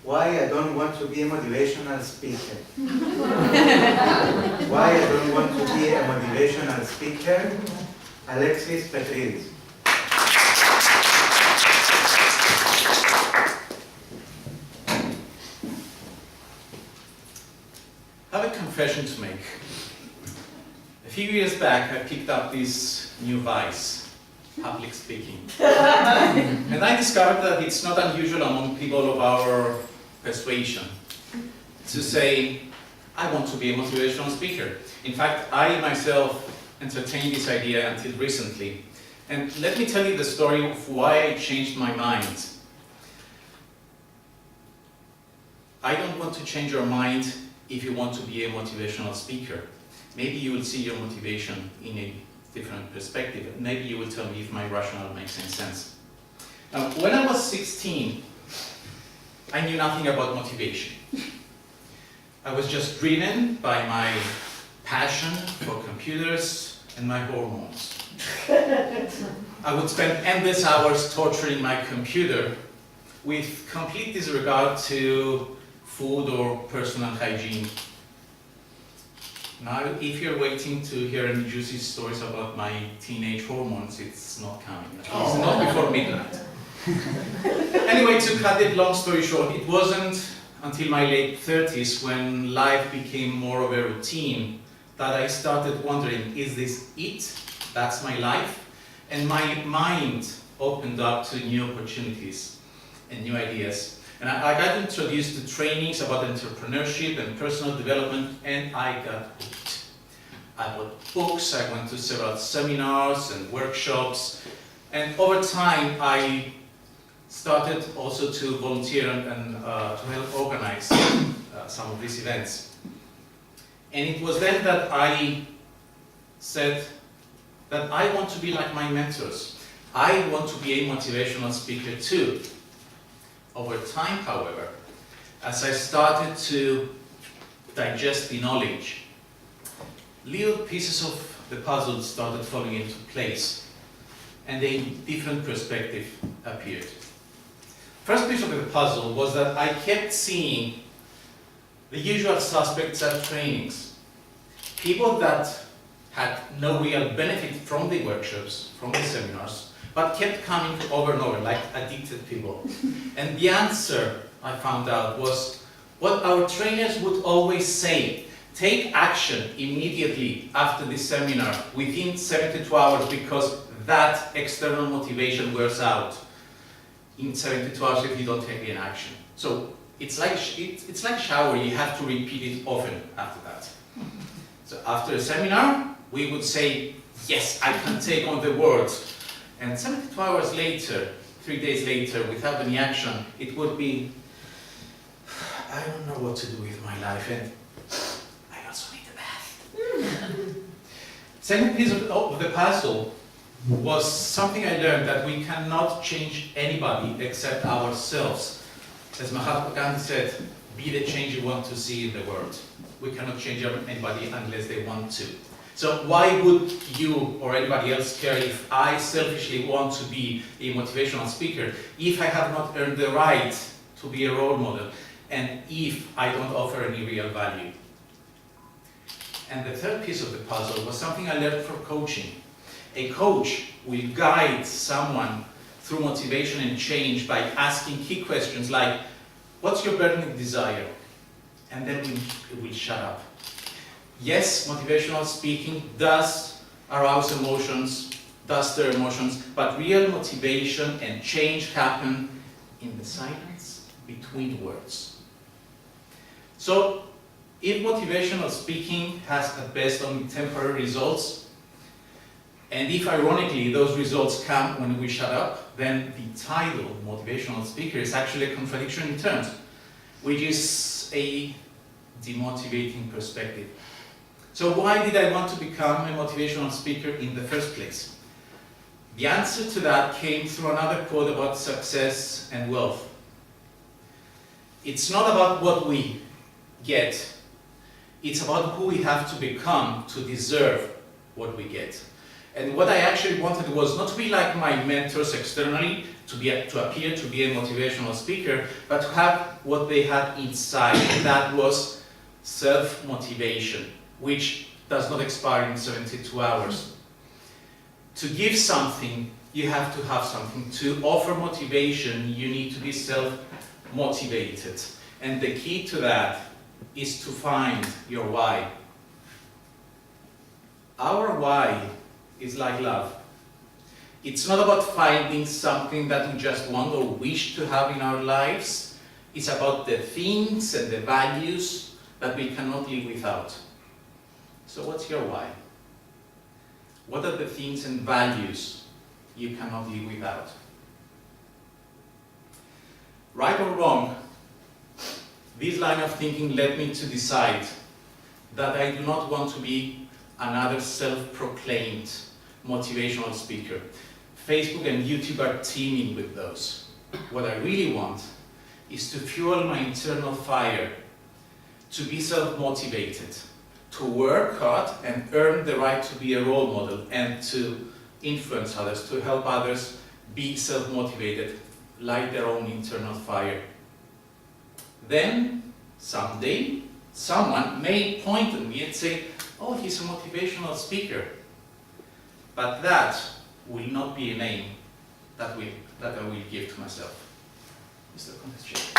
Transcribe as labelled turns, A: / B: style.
A: why I don't want to be a motivational speaker. Why I don't want to be a motivational speaker, Alexis Petridis.
B: I have a confession to make. A few years back, I picked up this new vice, public speaking. And I discovered that it's not unusual among people of our persuasion to say, I want to be a motivational speaker. In fact, I myself entertained this idea until recently. And let me tell you the story of why I changed my mind. I don't want to change your mind if you want to be a motivational speaker. Maybe you will see your motivation in a different perspective. Maybe you will tell me if my rationale makes any sense. Now, when I was 16, I knew nothing about motivation. I was just driven by my passion for computers and my hormones. I would spend endless hours torturing my computer with complete disregard to food or personal hygiene. Now, if you're waiting to hear any juicy stories about my teenage hormones, it's not coming. It's not before midnight. Anyway, to cut it long story short, it wasn't until my late 30s, when life became more of a routine, that I started wondering, is this it? That's my life? And my mind opened up to new opportunities and new ideas. And I got introduced to trainings about entrepreneurship and personal development, and I got hooked. I bought books, I went to several seminars and workshops, and over time I started also to volunteer and to help organize some of these events. And it was then that I said that I want to be like my mentors. I want to be a motivational speaker too. Over time, however, as I started to digest the knowledge, little pieces of the puzzle started falling into place, and a different perspective appeared. First piece of the puzzle was that I kept seeing the usual suspects at trainings. People that had no real benefit from the workshops, from the seminars, but kept coming over and over, like addicted people. And the answer, I found out, was what our trainers would always say: take action immediately after the seminar, within 72 hours, because that external motivation wears out in 72 hours if you don't take any action. So it's like a shower, you have to repeat it often after that. So after a seminar, we would say, yes, I can take on the world. And 72 hours later, 3 days later, without any action, it would be, I don't know what to do with my life, and I also need a bath. Second piece of the puzzle was something I learned, that we cannot change anybody except ourselves. As Mahatma Gandhi said, be the change you want to see in the world. We cannot change anybody unless they want to. So why would you or anybody else care if I selfishly want to be a motivational speaker, if I have not earned the right to be a role model, and if I don't offer any real value? And the third piece of the puzzle was something I learned from coaching. A coach will guide someone through motivation and change by asking key questions like, what's your burning desire? And then we will shut up. Yes, motivational speaking does arouse emotions, does stir emotions, but real motivation and change happen in the silence between words. So, if motivational speaking has at best only temporary results, and if ironically those results come when we shut up, then the title, motivational speaker, is actually a contradiction in terms, which is a demotivating perspective. So why did I want to become a motivational speaker in the first place? The answer to that came through another quote about success and wealth. It's not about what we get, it's about who we have to become to deserve what we get. And what I actually wanted was not to be like my mentors externally, to appear to be a motivational speaker, but to have what they had inside. That was self-motivation, which does not expire in 72 hours. To give something, you have to have something. To offer motivation, you need to be self-motivated. And the key to that is to find your why. Our why is like love. It's not about finding something that we just want or wish to have in our lives. It's about the things and the values that we cannot live without. So what's your why? What are the things and values you cannot live without? Right or wrong, this line of thinking led me to decide that I do not want to be another self-proclaimed motivational speaker. Facebook and YouTube are teeming with those. What I really want is to fuel my internal fire, to be self-motivated, to work hard and earn the right to be a role model and to influence others, to help others be self-motivated, light their own internal fire. Then, someday, someone may point at me and say, oh, he's a motivational speaker. But that will not be a name that I will give to myself. Mr. Contest.